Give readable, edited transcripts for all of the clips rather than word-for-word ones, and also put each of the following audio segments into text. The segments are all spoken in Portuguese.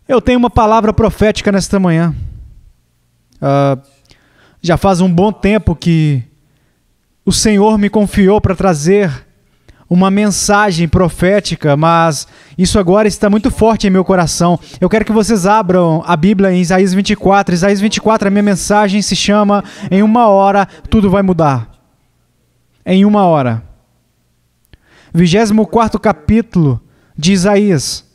Eu tenho uma palavra profética nesta manhã. Já faz um bom tempo que o Senhor me confiou para trazer uma mensagem profética, mas isso agora está muito forte em meu coração. Eu quero que vocês abram a Bíblia em Isaías 24. Isaías 24, a minha mensagem se chama Em uma hora tudo vai mudar. Em uma hora. 24º capítulo de Isaías.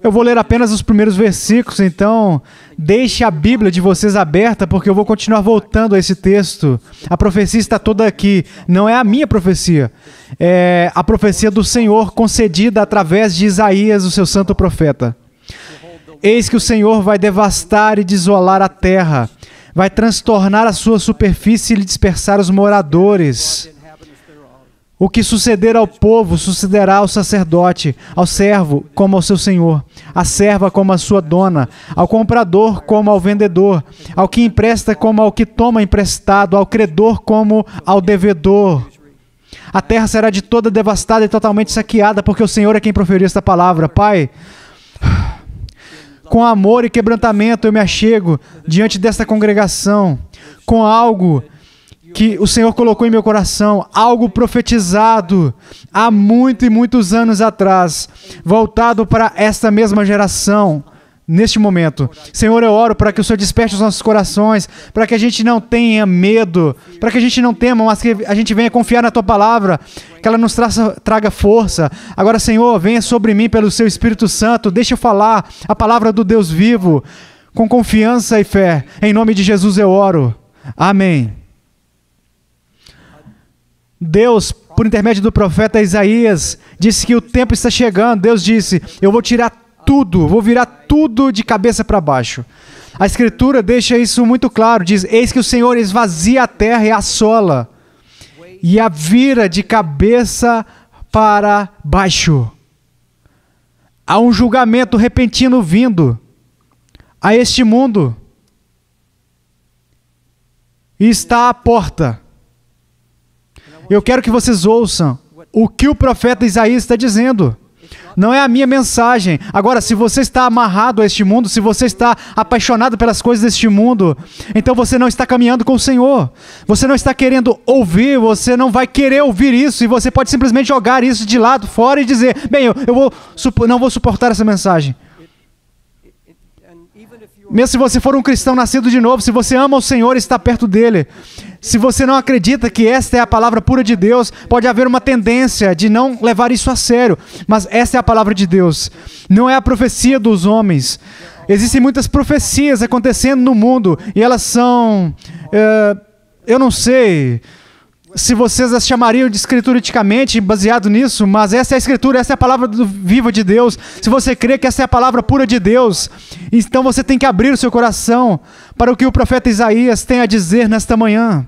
Eu vou ler apenas os primeiros versículos, então deixe a Bíblia de vocês aberta, porque eu vou continuar voltando a esse texto. A profecia está toda aqui. Não é a minha profecia, é a profecia do Senhor concedida através de Isaías, o seu santo profeta. Eis que o Senhor vai devastar e desolar a terra, vai transtornar a sua superfície e dispersar os moradores. O que suceder ao povo, sucederá ao sacerdote, ao servo como ao seu senhor, à serva como à sua dona, ao comprador como ao vendedor, ao que empresta como ao que toma emprestado, ao credor como ao devedor. A terra será de toda devastada e totalmente saqueada, porque o Senhor é quem proferiu esta palavra. Pai, com amor e quebrantamento eu me achego diante desta congregação, com algo que o Senhor colocou em meu coração, algo profetizado há muitos anos atrás, voltado para esta mesma geração, neste momento. Senhor, eu oro para que o Senhor desperte os nossos corações, para que a gente não tenha medo, para que a gente não tema, mas que a gente venha confiar na Tua Palavra, que ela nos traga força. Agora, Senhor, venha sobre mim pelo Seu Espírito Santo, deixa eu falar a Palavra do Deus vivo, com confiança e fé. Em nome de Jesus eu oro. Amém. Deus, por intermédio do profeta Isaías, disse que o tempo está chegando. Deus disse, eu vou tirar tudo, vou virar tudo de cabeça para baixo. A Escritura deixa isso muito claro, diz, eis que o Senhor esvazia a terra e a assola, e a vira de cabeça para baixo. Há um julgamento repentino vindo a este mundo, e está à porta. Eu quero que vocês ouçam o que o profeta Isaías está dizendo. Não é a minha mensagem. Agora, se você está amarrado a este mundo, se você está apaixonado pelas coisas deste mundo, então você não está caminhando com o Senhor. Você não está querendo ouvir, você não vai querer ouvir isso, e você pode simplesmente jogar isso de lado, fora, e dizer, bem, eu não vou suportar essa mensagem. Mesmo se você for um cristão nascido de novo, se você ama o Senhor e está perto dele, se você não acredita que esta é a palavra pura de Deus, pode haver uma tendência de não levar isso a sério, mas esta é a palavra de Deus, não é a profecia dos homens. Existem muitas profecias acontecendo no mundo, e elas são, eu não sei se vocês as chamariam de escrituristicamente baseado nisso, mas essa é a Escritura, essa é a palavra viva de Deus. Se você crê que essa é a palavra pura de Deus, então você tem que abrir o seu coração para o que o profeta Isaías tem a dizer nesta manhã.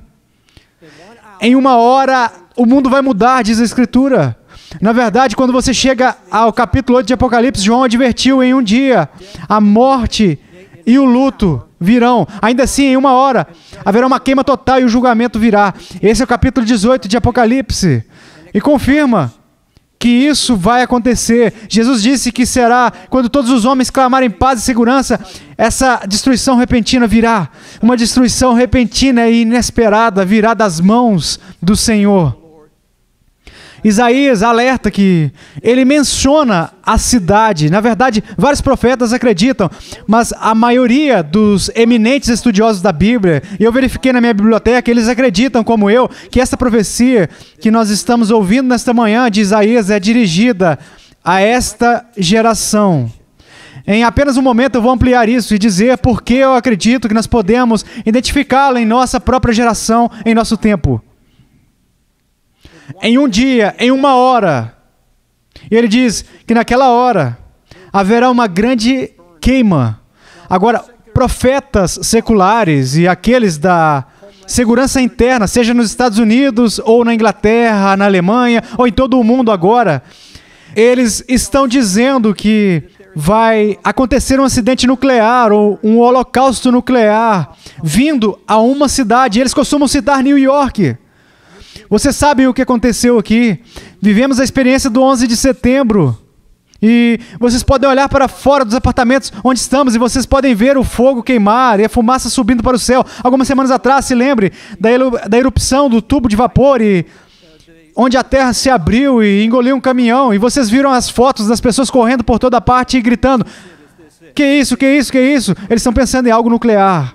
Em uma hora, o mundo vai mudar, diz a Escritura. Na verdade, quando você chega ao capítulo 8 de Apocalipse, João advertiu, em um dia, a morte e o luto virão. Ainda assim, em uma hora, haverá uma queima total e o julgamento virá. Esse é o capítulo 18 de Apocalipse. E confirma que isso vai acontecer. Jesus disse que será, quando todos os homens clamarem paz e segurança, essa destruição repentina virá. Uma destruição repentina e inesperada virá das mãos do Senhor. Isaías alerta que ele menciona a cidade. Na verdade, vários profetas acreditam, mas a maioria dos eminentes estudiosos da Bíblia, e eu verifiquei na minha biblioteca, eles acreditam, como eu, que essa profecia que nós estamos ouvindo nesta manhã de Isaías é dirigida a esta geração. Em apenas um momento eu vou ampliar isso e dizer por que eu acredito que nós podemos identificá-la em nossa própria geração, em nosso tempo. Em um dia, em uma hora. E ele diz que naquela hora haverá uma grande queima. Agora, profetas seculares e aqueles da segurança interna, seja nos Estados Unidos ou na Inglaterra, na Alemanha ou em todo o mundo agora, eles estão dizendo que vai acontecer um acidente nuclear ou um holocausto nuclear vindo a uma cidade. Eles costumam citar New York. Você sabe o que aconteceu aqui? Vivemos a experiência do 11 de setembro. E vocês podem olhar para fora dos apartamentos onde estamos e vocês podem ver o fogo queimar e a fumaça subindo para o céu. Algumas semanas atrás, se lembre da erupção do tubo de vapor e onde a terra se abriu e engoliu um caminhão. E vocês viram as fotos das pessoas correndo por toda parte e gritando: que isso, que isso, que isso? Eles estão pensando em algo nuclear.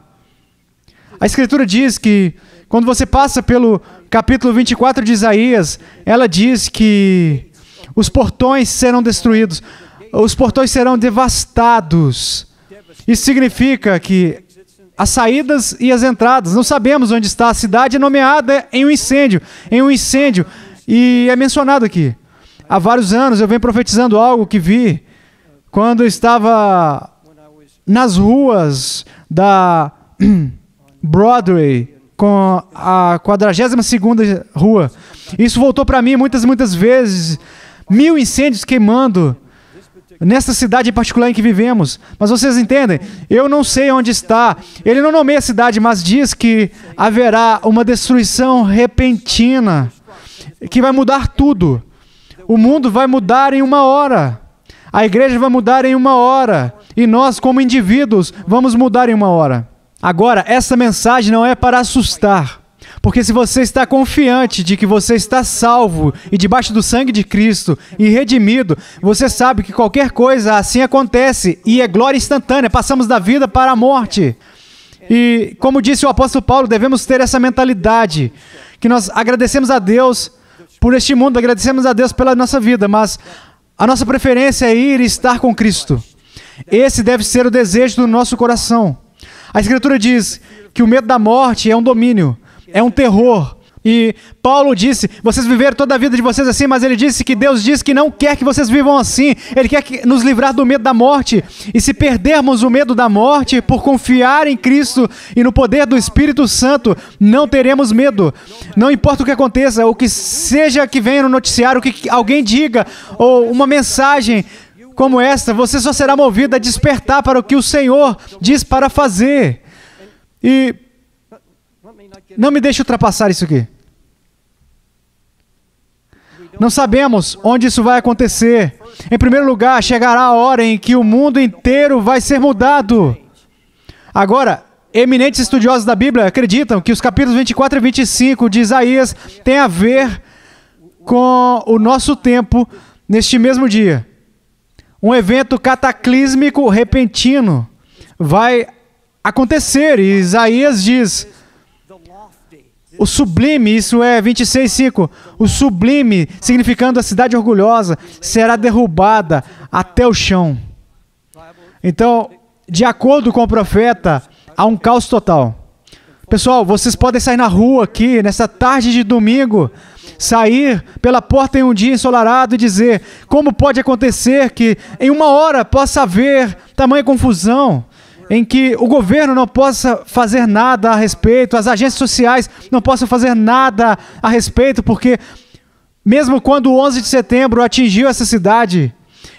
A Escritura diz que quando você passa pelo capítulo 24 de Isaías, ela diz que os portões serão destruídos, os portões serão devastados. Isso significa que as saídas e as entradas, não sabemos onde está a cidade, é nomeada em um incêndio, e é mencionado aqui. Há vários anos eu venho profetizando algo que vi quando eu estava nas ruas da Broadway, com a 42ª rua. Isso voltou para mim muitas vezes. 1000 incêndios queimando nessa cidade em particular em que vivemos. Mas vocês entendem? Eu não sei onde está. Ele não nomeia a cidade, mas diz que haverá uma destruição repentina que vai mudar tudo. O mundo vai mudar em uma hora. A igreja vai mudar em uma hora. E nós, como indivíduos, vamos mudar em uma hora. Agora, essa mensagem não é para assustar. Porque se você está confiante de que você está salvo e debaixo do sangue de Cristo e redimido, você sabe que qualquer coisa assim acontece e é glória instantânea. Passamos da vida para a morte. E como disse o apóstolo Paulo, devemos ter essa mentalidade, que nós agradecemos a Deus por este mundo, agradecemos a Deus pela nossa vida, mas a nossa preferência é ir e estar com Cristo. Esse deve ser o desejo do nosso coração. A Escritura diz que o medo da morte é um domínio, é um terror. E Paulo disse, vocês viveram toda a vida de vocês assim, mas ele disse que Deus diz que não quer que vocês vivam assim. Ele quer nos livrar do medo da morte. E se perdermos o medo da morte por confiar em Cristo e no poder do Espírito Santo, não teremos medo. Não importa o que aconteça, o que seja que venha no noticiário, o que alguém diga, ou uma mensagem como esta, você só será movido a despertar para o que o Senhor diz para fazer. E não me deixe ultrapassar isso aqui. Não sabemos onde isso vai acontecer. Em primeiro lugar, chegará a hora em que o mundo inteiro vai ser mudado. Agora, eminentes estudiosos da Bíblia acreditam que os capítulos 24 e 25 de Isaías têm a ver com o nosso tempo neste mesmo dia. Um evento cataclísmico repentino vai acontecer. E Isaías diz, o sublime, isso é 26:5, o sublime, significando a cidade orgulhosa, será derrubada até o chão. Então, de acordo com o profeta, há um caos total. Pessoal, vocês podem sair na rua aqui, nessa tarde de domingo, sair pela porta em um dia ensolarado e dizer, como pode acontecer que em uma hora possa haver tamanha confusão, em que o governo não possa fazer nada a respeito, as agências sociais não possam fazer nada a respeito, porque mesmo quando o 11 de setembro atingiu essa cidade,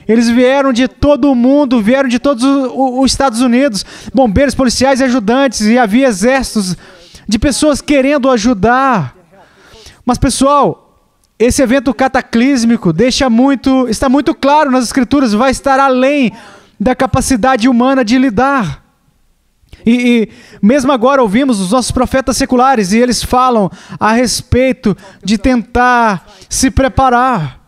eles vieram de todo o mundo, vieram de todos os Estados Unidos, bombeiros, policiais e ajudantes, e havia exércitos de pessoas querendo ajudar. Mas, pessoal, esse evento cataclísmico está muito claro nas Escrituras, vai estar além da capacidade humana de lidar. E mesmo agora ouvimos os nossos profetas seculares e eles falam a respeito de tentar se preparar.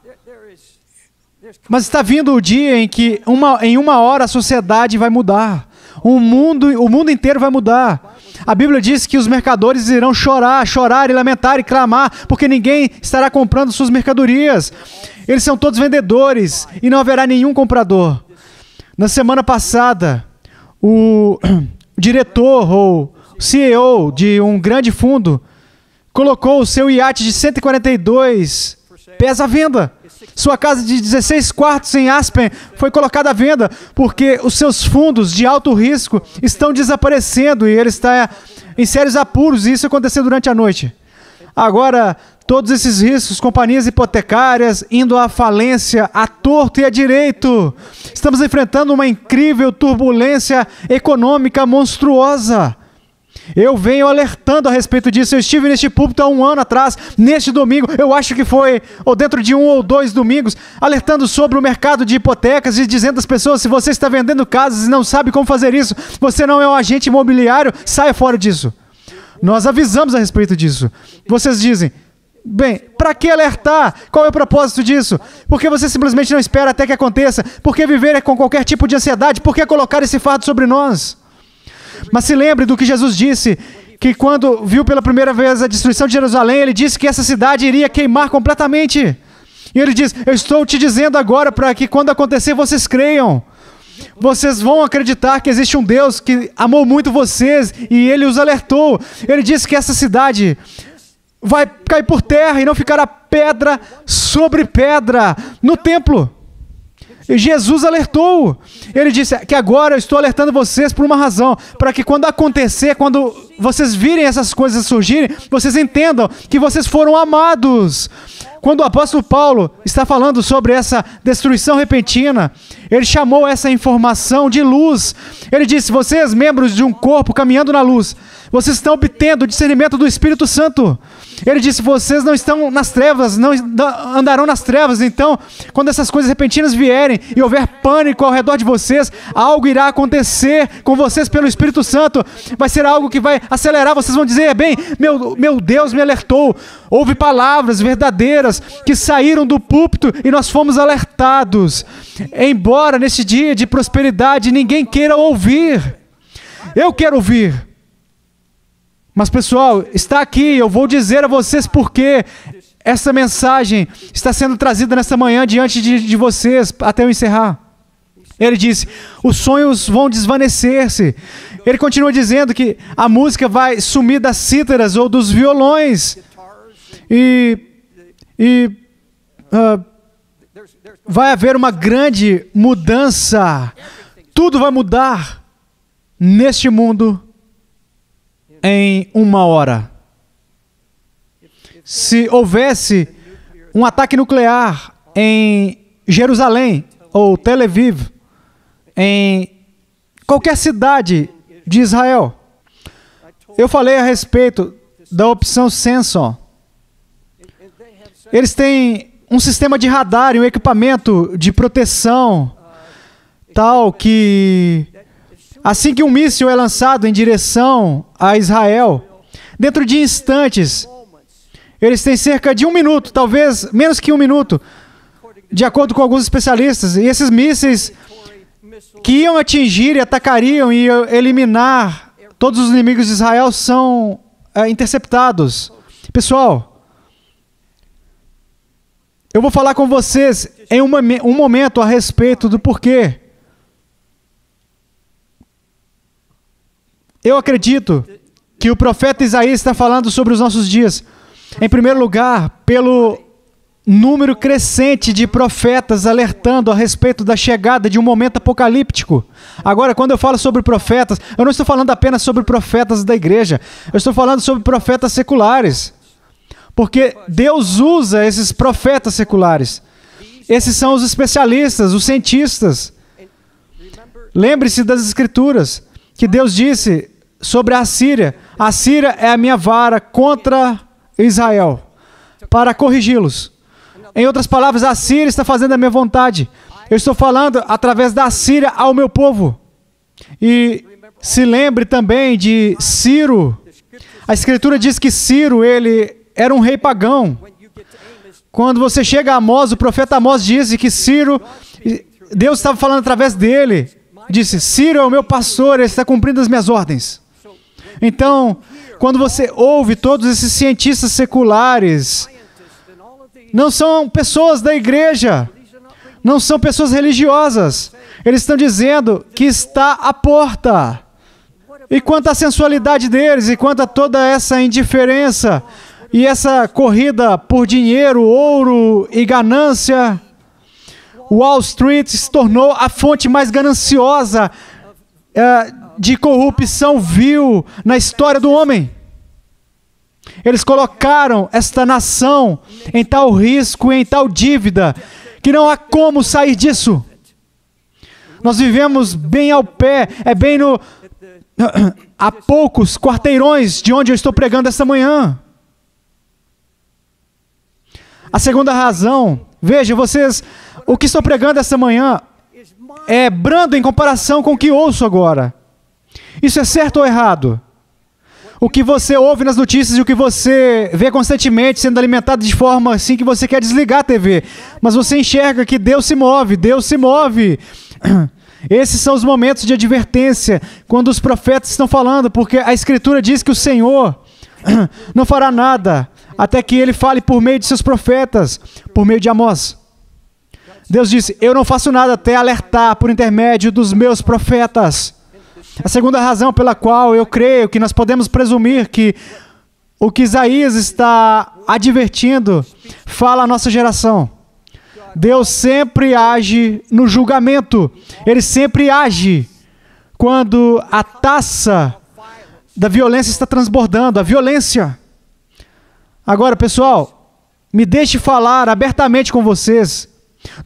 Mas está vindo o dia em que em uma hora a sociedade vai mudar. O mundo inteiro vai mudar. A Bíblia diz que os mercadores irão chorar e lamentar e clamar, porque ninguém estará comprando suas mercadorias. Eles são todos vendedores e não haverá nenhum comprador. Na semana passada, o diretor ou CEO de um grande fundo colocou o seu iate de 142 pés à venda. Sua casa de 16 quartos em Aspen foi colocada à venda porque os seus fundos de alto risco estão desaparecendo e ele está em sérios apuros, e isso aconteceu durante a noite. Agora, todos esses riscos, companhias hipotecárias indo à falência à torto e à direito. Estamos enfrentando uma incrível turbulência econômica monstruosa. Eu venho alertando a respeito disso. Eu estive neste púlpito há 1 ano atrás, neste domingo, eu acho que foi, ou dentro de 1 ou 2 domingos, alertando sobre o mercado de hipotecas e dizendo às pessoas, se você está vendendo casas e não sabe como fazer isso, você não é um agente imobiliário, saia fora disso. Nós avisamos a respeito disso. Vocês dizem, bem, para que alertar? Qual é o propósito disso? Por que você simplesmente não espera até que aconteça? Por que viver com qualquer tipo de ansiedade? Por que colocar esse fardo sobre nós? Mas se lembre do que Jesus disse, que quando viu pela primeira vez a destruição de Jerusalém, ele disse que essa cidade iria queimar completamente. E ele diz, eu estou te dizendo agora para que quando acontecer vocês creiam. Vocês vão acreditar que existe um Deus que amou muito vocês e ele os alertou. Ele disse que essa cidade vai cair por terra e não ficará pedra sobre pedra no templo. E Jesus alertou. Ele disse que agora eu estou alertando vocês por uma razão, para que quando acontecer, quando vocês virem essas coisas surgirem, vocês entendam que vocês foram amados. Quando o apóstolo Paulo está falando sobre essa destruição repentina, ele chamou essa informação de luz. Ele disse, vocês, membros de um corpo caminhando na luz, vocês estão obtendo o discernimento do Espírito Santo. Ele disse, vocês não estão nas trevas, não andarão nas trevas. Então, quando essas coisas repentinas vierem e houver pânico ao redor de vocês, algo irá acontecer com vocês pelo Espírito Santo. Vai ser algo que vai acelerar. Vocês vão dizer, bem, meu Deus me alertou. Houve palavras verdadeiras que saíram do púlpito e nós fomos alertados. Embora neste dia de prosperidade ninguém queira ouvir, eu quero ouvir. Mas pessoal, está aqui, eu vou dizer a vocês por que essa mensagem está sendo trazida nesta manhã diante de vocês, até eu encerrar. Ele disse, os sonhos vão desvanecer-se. Ele continua dizendo que a música vai sumir das cítaras ou dos violões. Vai haver uma grande mudança. Tudo vai mudar neste mundo em 1 hora. Se houvesse um ataque nuclear em Jerusalém ou Tel Aviv, em qualquer cidade de Israel, eu falei a respeito da opção Sensor. Eles têm um sistema de radar e um equipamento de proteção tal que assim que um míssil é lançado em direção a Israel, dentro de instantes, eles têm cerca de 1 minuto, talvez menos que 1 minuto, de acordo com alguns especialistas, e esses mísseis que iam atingir e atacariam e eliminar todos os inimigos de Israel são interceptados. Pessoal, eu vou falar com vocês em um momento a respeito do porquê. Eu acredito que o profeta Isaías está falando sobre os nossos dias. Em primeiro lugar, pelo número crescente de profetas alertando a respeito da chegada de um momento apocalíptico. Agora, quando eu falo sobre profetas, eu não estou falando apenas sobre profetas da igreja. Eu estou falando sobre profetas seculares. Porque Deus usa esses profetas seculares. Esses são os especialistas, os cientistas. Lembre-se das Escrituras, que Deus disse sobre a Assíria. A Assíria é a minha vara contra Israel, para corrigi-los. Em outras palavras, a Assíria está fazendo a minha vontade. Eu estou falando através da Assíria ao meu povo. E se lembre também de Ciro. A Escritura diz que Ciro, ele era um rei pagão. Quando você chega a Amós, o profeta Amós disse que Ciro, Deus estava falando através dele. Disse, Ciro é o meu pastor, ele está cumprindo as minhas ordens. Então, quando você ouve todos esses cientistas seculares, não são pessoas da igreja, não são pessoas religiosas. Eles estão dizendo que está à porta. E quanto à sensualidade deles, e quanto a toda essa indiferença, e essa corrida por dinheiro, ouro e ganância, Wall Street se tornou a fonte mais gananciosa de corrupção vil na história do homem. Eles colocaram esta nação em tal risco, em tal dívida, que não há como sair disso. Nós vivemos bem ao pé, é bem a poucos quarteirões de onde eu estou pregando esta manhã. A segunda razão, veja, o que estou pregando esta manhã é brando em comparação com o que ouço agora. Isso é certo ou errado? O que você ouve nas notícias e o que você vê constantemente sendo alimentado de forma assim que você quer desligar a TV. Mas você enxerga que Deus se move, Deus se move. Esses são os momentos de advertência, quando os profetas estão falando, porque a Escritura diz que o Senhor não fará nada, até que Ele fale por meio de seus profetas, por meio de Amós. Deus disse, eu não faço nada até alertar por intermédio dos meus profetas. A segunda razão pela qual eu creio que nós podemos presumir que o que Isaías está advertindo fala à nossa geração. Deus sempre age no julgamento. Ele sempre age quando a taça da violência está transbordando, a violência. Agora, pessoal, me deixe falar abertamente com vocês,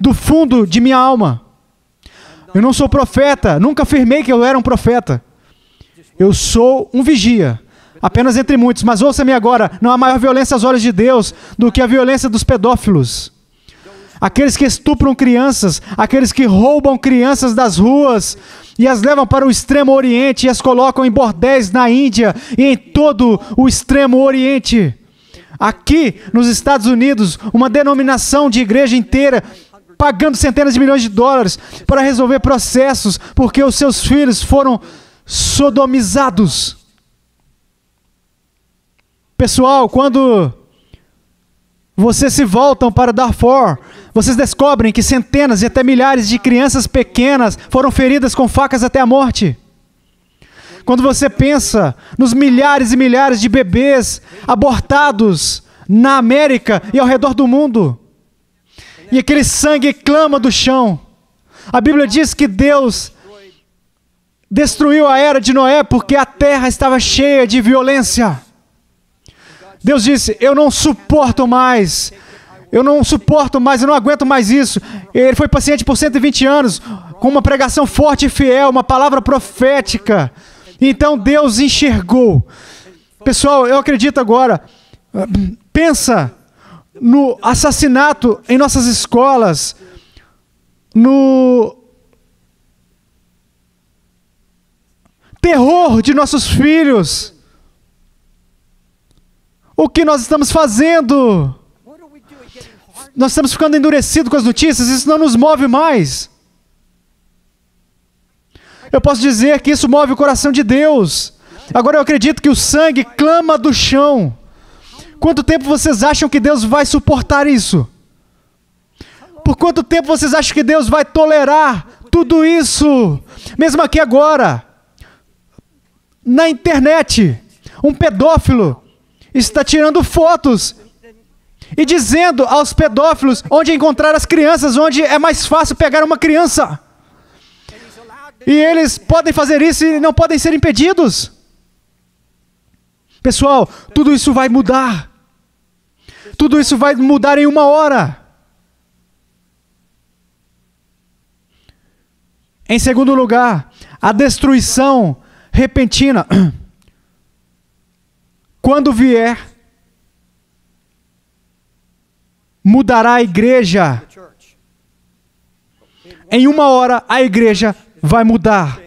do fundo de minha alma. Eu não sou profeta, nunca afirmei que eu era um profeta. Eu sou um vigia, apenas entre muitos. Mas ouça-me agora, não há maior violência aos olhos de Deus do que a violência dos pedófilos. Aqueles que estupram crianças, aqueles que roubam crianças das ruas e as levam para o extremo oriente e as colocam em bordéis na Índia e em todo o extremo oriente. Aqui, nos Estados Unidos, uma denominação de igreja inteira pagando centenas de milhões de dólares para resolver processos porque os seus filhos foram sodomizados. Pessoal, quando vocês se voltam para Darfur, vocês descobrem que centenas e até milhares de crianças pequenas foram feridas com facas até a morte. Quando você pensa nos milhares e milhares de bebês abortados na América e ao redor do mundo, e aquele sangue clama do chão, a Bíblia diz que Deus destruiu a era de Noé porque a terra estava cheia de violência. Deus disse, eu não suporto mais, eu não aguento mais isso. Ele foi paciente por 120 anos, com uma pregação forte e fiel, uma palavra profética. Então Deus enxergou. Pessoal, eu acredito agora, pensa no assassinato em nossas escolas, no terror de nossos filhos. O que nós estamos fazendo? Nós estamos ficando endurecidos com as notícias, isso não nos move mais. Eu posso dizer que isso move o coração de Deus. Agora eu acredito que o sangue clama do chão. Quanto tempo vocês acham que Deus vai suportar isso? Por quanto tempo vocês acham que Deus vai tolerar tudo isso? Mesmo aqui agora, na internet, um pedófilo está tirando fotos e dizendo aos pedófilos onde encontrar as crianças, onde é mais fácil pegar uma criança. E eles podem fazer isso e não podem ser impedidos. Pessoal, tudo isso vai mudar. Tudo isso vai mudar em uma hora. Em segundo lugar, a destruição repentina. Quando vier, mudará a igreja. Em uma hora, a igreja vai mudar.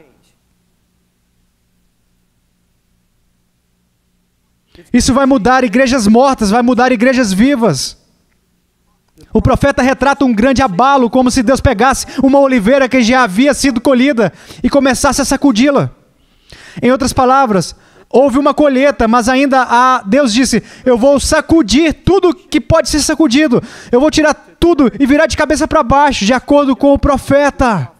Isso vai mudar igrejas mortas, vai mudar igrejas vivas. O profeta retrata um grande abalo, como se Deus pegasse uma oliveira que já havia sido colhida e começasse a sacudi-la. Em outras palavras, houve uma colheita, mas ainda Deus disse, eu vou sacudir tudo que pode ser sacudido. Eu vou tirar tudo e virar de cabeça para baixo, de acordo com o profeta.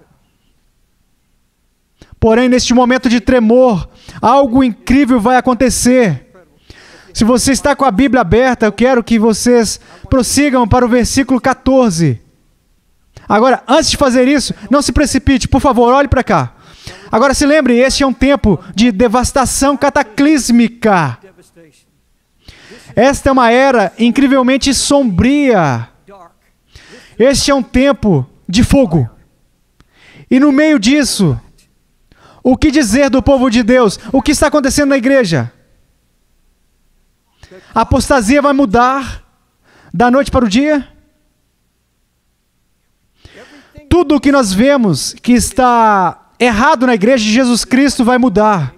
Porém, neste momento de tremor, algo incrível vai acontecer. Se você está com a Bíblia aberta, eu quero que vocês prossigam para o versículo 14. Agora, antes de fazer isso, não se precipite, por favor, olhe para cá. Agora se lembre, este é um tempo de devastação cataclísmica. Esta é uma era incrivelmente sombria. Este é um tempo de fogo. E no meio disso, O que dizer do povo de Deus? O que está acontecendo na igreja? A apostasia vai mudar da noite para o dia? Tudo o que nós vemos que está errado na igreja de Jesus Cristo vai mudar.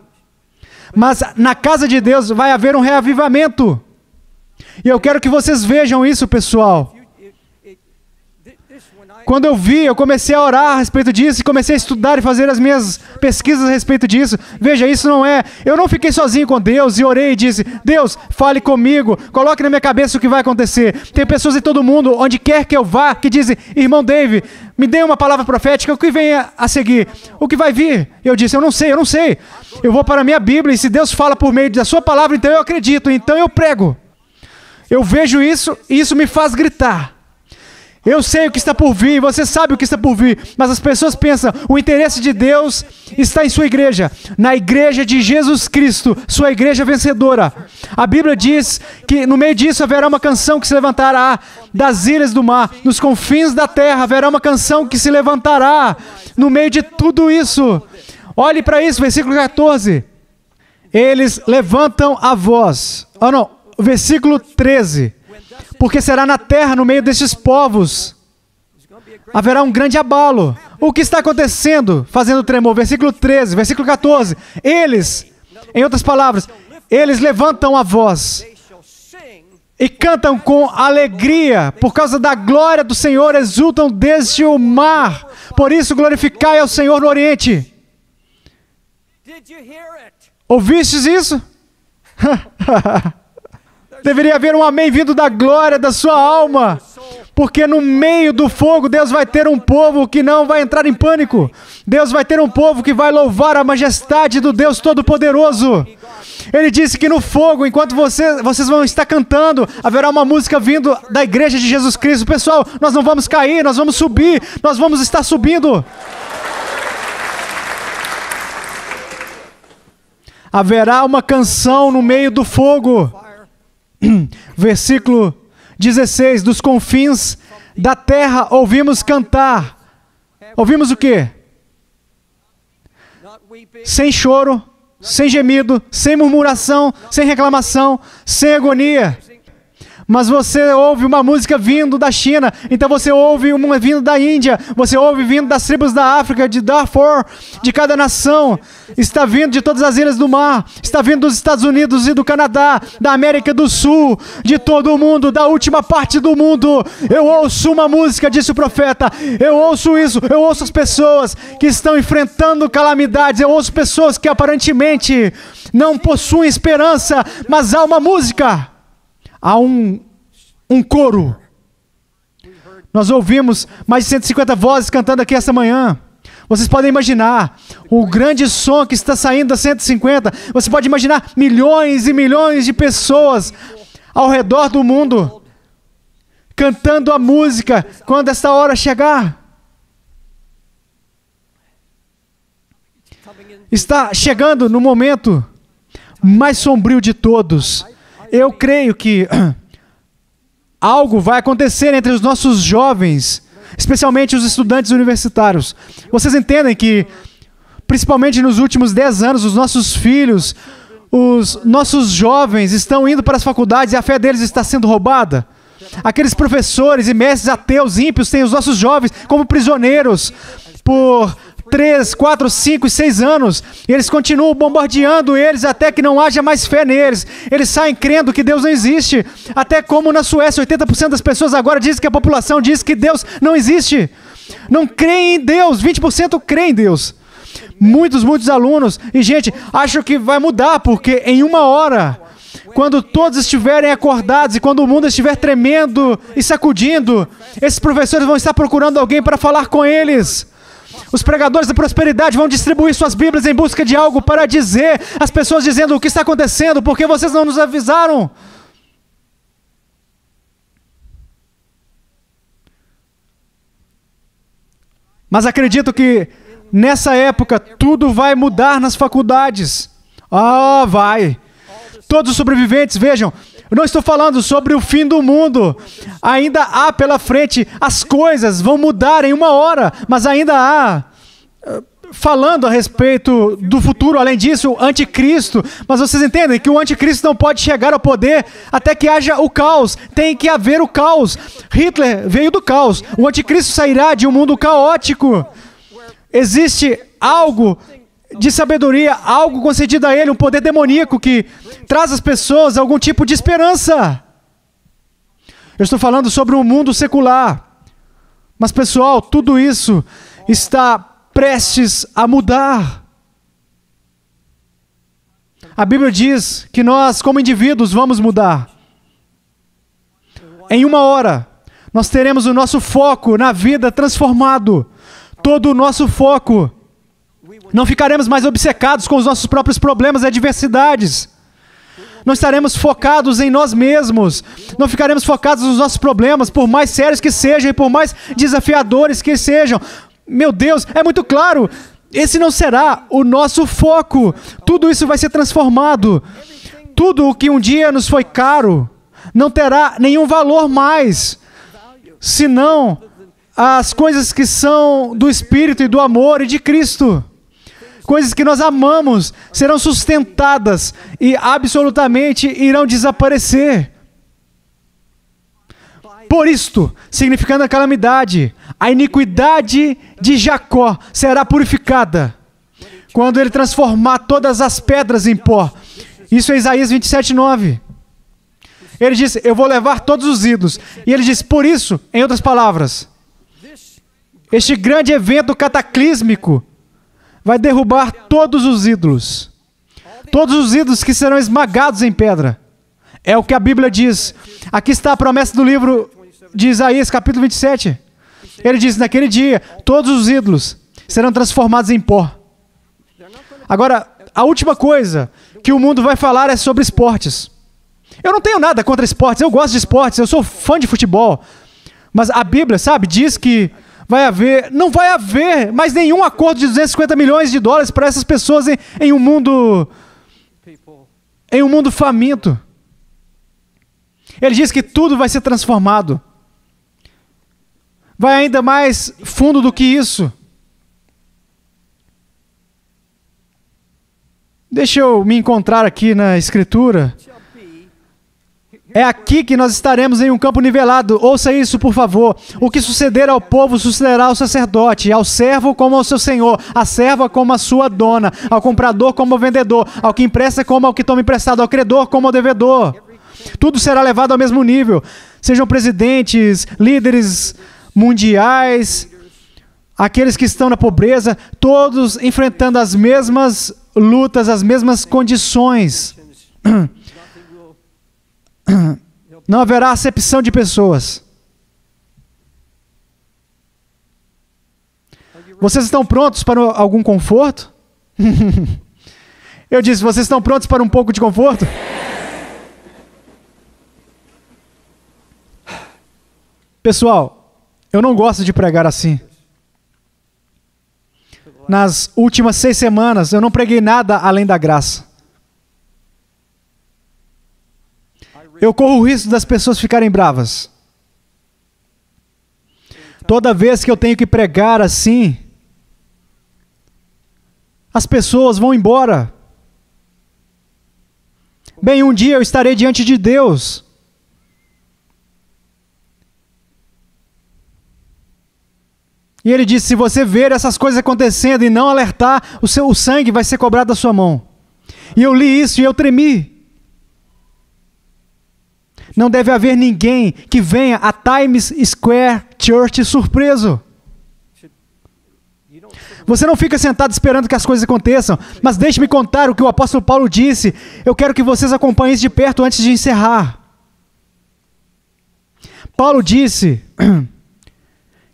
Mas na casa de Deus vai haver um reavivamento. E eu quero que vocês vejam isso, pessoal. Quando eu comecei a orar a respeito disso, e comecei a estudar e fazer as minhas pesquisas a respeito disso. Veja, isso não é... Eu não fiquei sozinho com Deus e orei e disse, Deus, fale comigo, coloque na minha cabeça o que vai acontecer. Tem pessoas em todo mundo, onde quer que eu vá, que dizem, irmão Dave, me dê uma palavra profética, o que vem a seguir? O que vai vir? Eu disse, eu não sei. Eu vou para a minha Bíblia, e se Deus fala por meio da sua palavra, então eu acredito, então eu prego. Eu vejo isso, e isso me faz gritar. Eu sei o que está por vir, você sabe o que está por vir, mas as pessoas pensam, o interesse de Deus está em sua igreja, na igreja de Jesus Cristo, sua igreja vencedora. A Bíblia diz que no meio disso haverá uma canção que se levantará das ilhas do mar, nos confins da terra haverá uma canção que se levantará no meio de tudo isso. Olhe para isso, versículo 14. Eles levantam a voz. Versículo 13. Porque será na terra, no meio destes povos, haverá um grande abalo. O que está acontecendo, fazendo tremor? Versículo 13, versículo 14. Eles, em outras palavras, eles levantam a voz e cantam com alegria, por causa da glória do Senhor, exultam desde o mar. Por isso, glorificai ao Senhor no Oriente. Ouvistes isso? Deveria haver um amém vindo da glória da sua alma, porque no meio do fogo Deus vai ter um povo que não vai entrar em pânico. Deus vai ter um povo que vai louvar a majestade do Deus Todo-Poderoso. Ele disse que no fogo, enquanto vocês vão estar cantando, haverá uma música vindo da igreja de Jesus Cristo. Pessoal, nós não vamos cair, nós vamos subir, nós vamos estar subindo. Haverá uma canção no meio do fogo. Versículo 16, dos confins da terra ouvimos cantar. Ouvimos o quê? Sem choro, sem gemido, sem murmuração, sem reclamação, sem agonia. Mas você ouve uma música vindo da China, então você ouve uma vindo da Índia, você ouve vindo das tribos da África, de Darfur, de cada nação, está vindo de todas as ilhas do mar, está vindo dos Estados Unidos e do Canadá, da América do Sul, de todo o mundo, da última parte do mundo. Eu ouço uma música, disse o profeta, eu ouço isso, eu ouço as pessoas que estão enfrentando calamidades, eu ouço pessoas que aparentemente não possuem esperança, mas há uma música. Há um coro. Nós ouvimos mais de 150 vozes cantando aqui esta manhã. Vocês podem imaginar o grande som que está saindo das 150. Você pode imaginar milhões e milhões de pessoas ao redor do mundo cantando a música quando esta hora chegar. Está chegando no momento mais sombrio de todos. Eu creio que algo vai acontecer entre os nossos jovens, especialmente os estudantes universitários. Vocês entendem que, principalmente nos últimos 10 anos, os nossos filhos, os nossos jovens estão indo para as faculdades e a fé deles está sendo roubada? Aqueles professores e mestres ateus ímpios têm os nossos jovens como prisioneiros por 3, 4, 5 e 6 anos, e eles continuam bombardeando eles até que não haja mais fé neles. Eles saem crendo que Deus não existe, até como na Suécia, 80% das pessoas agora dizem que a população diz que Deus não existe. Não creem em Deus, 20% creem em Deus. Muitos alunos, e gente, acham que vai mudar, porque em uma hora, quando todos estiverem acordados e quando o mundo estiver tremendo e sacudindo, esses professores vão estar procurando alguém para falar com eles. Os pregadores da prosperidade vão distribuir suas Bíblias em busca de algo para dizer. As pessoas dizendo o que está acontecendo, porque vocês não nos avisaram. Mas acredito que nessa época tudo vai mudar nas faculdades. Vai. Todos os sobreviventes, vejam, eu não estou falando sobre o fim do mundo. Ainda há pela frente, as coisas vão mudar em uma hora, mas ainda há falando a respeito do futuro, além disso, o anticristo. Mas vocês entendem que o anticristo não pode chegar ao poder até que haja o caos. Tem que haver o caos. Hitler veio do caos. O anticristo sairá de um mundo caótico. Existe algo de sabedoria, algo concedido a ele, um poder demoníaco que traz às pessoas algum tipo de esperança. Eu estou falando sobre um mundo secular. Mas, pessoal, tudo isso está prestes a mudar. A Bíblia diz que nós, como indivíduos, vamos mudar. Em 1 hora, nós teremos o nosso foco na vida transformado. Todo o nosso foco. Não ficaremos mais obcecados com os nossos próprios problemas e adversidades. Não estaremos focados em nós mesmos. Não ficaremos focados nos nossos problemas, por mais sérios que sejam e por mais desafiadores que sejam. Meu Deus, é muito claro. Esse não será o nosso foco. Tudo isso vai ser transformado. Tudo o que um dia nos foi caro não terá nenhum valor mais, senão as coisas que são do Espírito e do amor e de Cristo. Coisas que nós amamos serão sustentadas e absolutamente irão desaparecer. Por isto, significando a calamidade, a iniquidade de Jacó será purificada, quando ele transformar todas as pedras em pó. Isso é Isaías 27:9. Ele disse, eu vou levar todos os ídolos. E ele disse, por isso, em outras palavras, este grande evento cataclísmico vai derrubar todos os ídolos. Todos os ídolos que serão esmagados em pedra. É o que a Bíblia diz. Aqui está a promessa do livro de Isaías, capítulo 27. Ele diz, naquele dia, todos os ídolos serão transformados em pó. Agora, a última coisa que o mundo vai falar é sobre esportes. Eu não tenho nada contra esportes, eu gosto de esportes, eu sou fã de futebol. Mas a Bíblia, sabe, diz que não vai haver mais nenhum acordo de 250 milhões de dólares para essas pessoas em um mundo faminto. Ele diz que tudo vai ser transformado. Vai ainda mais fundo do que isso. Deixa eu me encontrar aqui na Escritura. É aqui que nós estaremos em um campo nivelado. Ouça isso, por favor. O que suceder ao povo, sucederá ao sacerdote, ao servo como ao seu senhor, à serva como à sua dona, ao comprador como ao vendedor, ao que empresta como ao que toma emprestado, ao credor como ao devedor. Tudo será levado ao mesmo nível. Sejam presidentes, líderes mundiais, aqueles que estão na pobreza, todos enfrentando as mesmas lutas, as mesmas condições. Não haverá acepção de pessoas. Vocês estão prontos para algum conforto? Eu disse, vocês estão prontos para um pouco de conforto? Pessoal, eu não gosto de pregar assim. Nas últimas 6 semanas, eu não preguei nada além da graça. Eu corro o risco das pessoas ficarem bravas. Toda vez que eu tenho que pregar assim, as pessoas vão embora. Bem, um dia eu estarei diante de Deus. E ele disse, se você ver essas coisas acontecendo e não alertar, o sangue vai ser cobrado da sua mão. E eu li isso e eu tremi. Não deve haver ninguém que venha a Times Square Church surpreso. Você não fica sentado esperando que as coisas aconteçam, mas deixe-me contar o que o apóstolo Paulo disse. Eu quero que vocês acompanhem isso de perto antes de encerrar. Paulo disse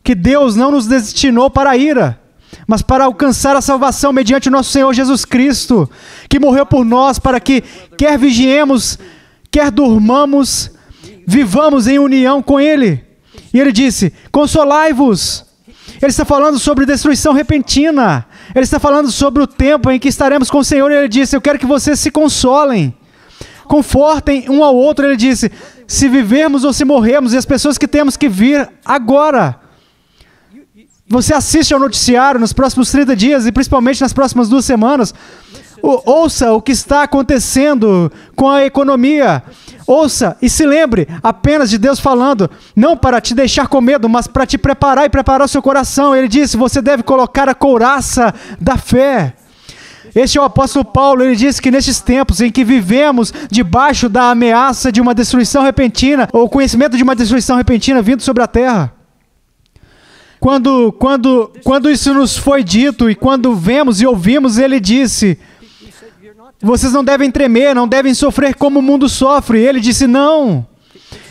que Deus não nos destinou para a ira, mas para alcançar a salvação mediante o nosso Senhor Jesus Cristo, que morreu por nós para que, quer vigiemos, quer durmamos, vivamos em união com Ele. E ele disse, consolai-vos. Ele está falando sobre destruição repentina. Ele está falando sobre o tempo em que estaremos com o Senhor. E ele disse, eu quero que vocês se consolem. Confortem um ao outro. Ele disse, se vivermos ou se morrermos, e as pessoas que temos que vir agora. você assiste ao noticiário nos próximos 30 dias e principalmente nas próximas 2 semanas, ouça o que está acontecendo com a economia. Ouça e se lembre apenas de Deus falando, não para te deixar com medo, mas para te preparar e preparar o seu coração. Ele disse, você deve colocar a couraça da fé. Este é o apóstolo Paulo. Ele disse que nestes tempos em que vivemos debaixo da ameaça de uma destruição repentina, ou conhecimento de uma destruição repentina vindo sobre a terra, quando isso nos foi dito e quando vemos e ouvimos, ele disse, vocês não devem tremer, não devem sofrer como o mundo sofre. Ele disse, não.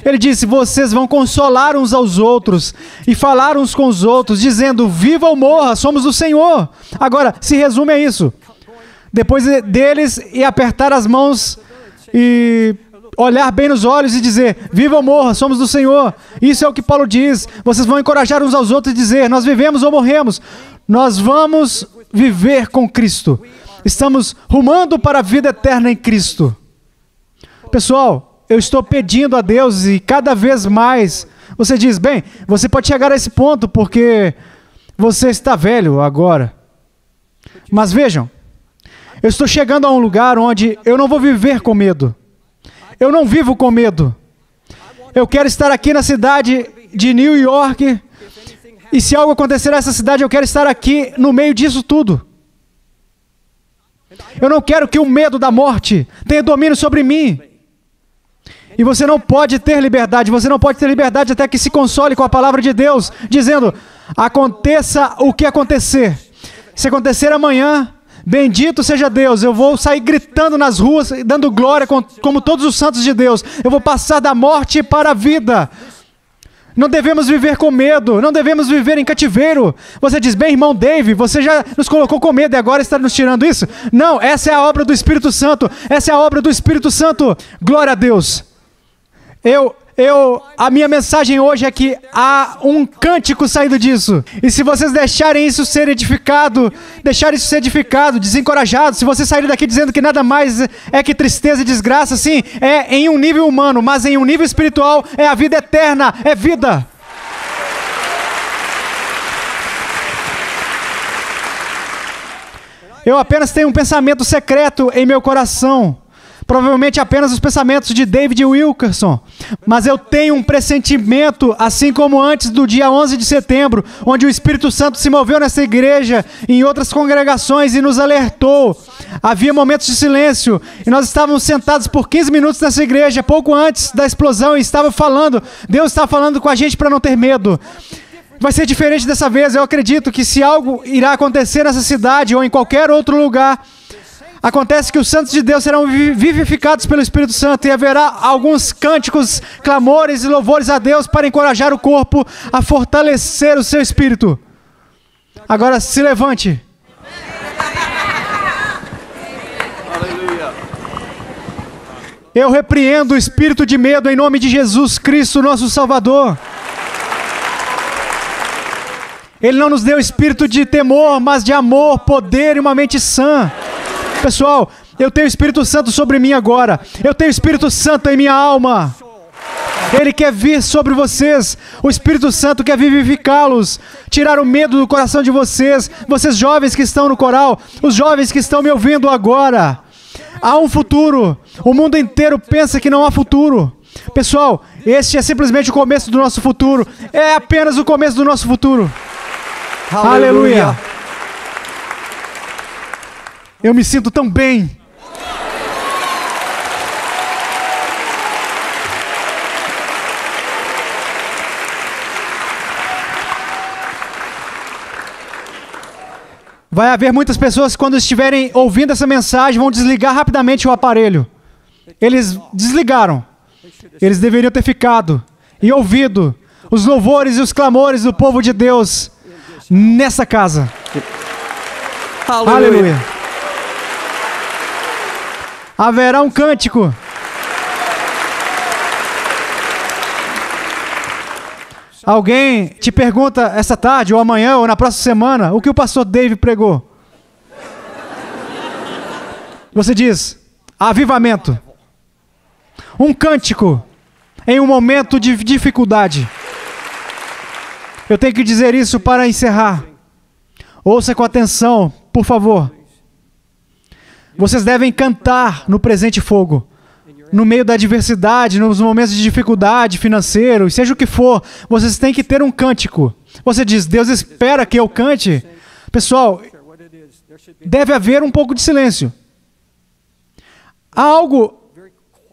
Ele disse, vocês vão consolar uns aos outros e falar uns com os outros, dizendo, viva ou morra, somos do Senhor. Agora, se resume a isso. Depois deles, e apertar as mãos e olhar bem nos olhos e dizer, viva ou morra, somos do Senhor. Isso é o que Paulo diz. Vocês vão encorajar uns aos outros e dizer, nós vivemos ou morremos. Nós vamos viver com Cristo. Estamos rumando para a vida eterna em Cristo. Pessoal, eu estou pedindo a Deus e cada vez mais, você diz, bem, você pode chegar a esse ponto porque você está velho agora. Mas vejam, eu estou chegando a um lugar onde eu não vou viver com medo. Eu não vivo com medo. Eu quero estar aqui na cidade de New York e se algo acontecer nessa cidade, eu quero estar aqui no meio disso tudo. Eu não quero que o medo da morte tenha domínio sobre mim. E você não pode ter liberdade. Você não pode ter liberdade até que se console com a palavra de Deus, dizendo, aconteça o que acontecer. Se acontecer amanhã, bendito seja Deus, eu vou sair gritando nas ruas, dando glória como todos os santos de Deus. Eu vou passar da morte para a vida. Não devemos viver com medo, não devemos viver em cativeiro. Você diz, bem, irmão Dave, você já nos colocou com medo e agora está nos tirando isso? Não, essa é a obra do Espírito Santo, essa é a obra do Espírito Santo. Glória a Deus. A minha mensagem hoje é que há um cântico saindo disso. E se vocês deixarem isso ser edificado, desencorajado, se vocês saírem daqui dizendo que nada mais é que tristeza e desgraça, sim, é em um nível humano, mas em um nível espiritual é a vida eterna, é vida. Eu apenas tenho um pensamento secreto em meu coração. Provavelmente apenas os pensamentos de David Wilkerson. Mas eu tenho um pressentimento, assim como antes do dia 11 de setembro, onde o Espírito Santo se moveu nessa igreja e em outras congregações e nos alertou. Havia momentos de silêncio e nós estávamos sentados por 15 minutos nessa igreja, pouco antes da explosão, e estava falando. Deus está falando com a gente para não ter medo. Vai ser diferente dessa vez. Eu acredito que se algo irá acontecer nessa cidade ou em qualquer outro lugar, acontece que os santos de Deus serão vivificados pelo Espírito Santo e haverá alguns cânticos, clamores e louvores a Deus para encorajar o corpo a fortalecer o seu espírito. Agora se levante. Eu repreendo o espírito de medo em nome de Jesus Cristo, nosso Salvador. Ele não nos deu espírito de temor, mas de amor, poder e uma mente sã. Pessoal, eu tenho o Espírito Santo sobre mim agora. Eu tenho o Espírito Santo em minha alma. Ele quer vir sobre vocês. O Espírito Santo quer vivificá-los, tirar o medo do coração de vocês. Vocês jovens que estão no coral, os jovens que estão me ouvindo agora. Há um futuro. O mundo inteiro pensa que não há futuro. Pessoal, este é simplesmente o começo do nosso futuro. É apenas o começo do nosso futuro. Aleluia. Eu me sinto tão bem. Vai haver muitas pessoas que quando estiverem ouvindo essa mensagem vão desligar rapidamente o aparelho. Eles desligaram. Eles deveriam ter ficado e ouvido os louvores e os clamores do povo de Deus nessa casa. Aleluia. Haverá um cântico. Alguém te pergunta essa tarde, ou amanhã, ou na próxima semana, o que o pastor Dave pregou? Você diz, avivamento. Um cântico em um momento de dificuldade. Eu tenho que dizer isso para encerrar. Ouça com atenção, por favor. Vocês devem cantar no presente fogo. No meio da adversidade, nos momentos de dificuldade financeiro, seja o que for, vocês têm que ter um cântico. Você diz, Deus espera que eu cante. Pessoal, deve haver um pouco de silêncio. Há algo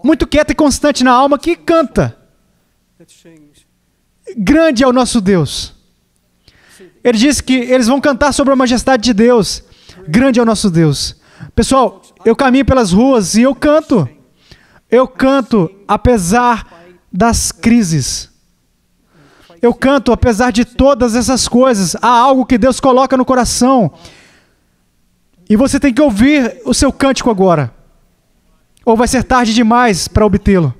muito quieto e constante na alma que canta. Grande é o nosso Deus. Ele diz que eles vão cantar sobre a majestade de Deus. Grande é o nosso Deus. Pessoal, eu caminho pelas ruas e eu canto. Eu canto apesar das crises. Eu canto apesar de todas essas coisas. Há algo que Deus coloca no coração. E você tem que ouvir o seu cântico agora. Ou vai ser tarde demais para obtê-lo.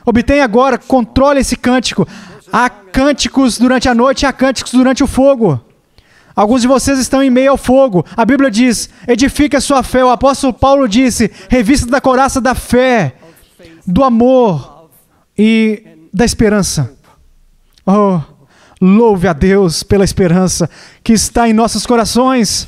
Obtenha agora, controle esse cântico. Há cânticos durante a noite e há cânticos durante o fogo. Alguns de vocês estão em meio ao fogo. A Bíblia diz, edifique a sua fé. O apóstolo Paulo disse, revista da couraça da fé, do amor e da esperança. Oh, louve a Deus pela esperança que está em nossos corações.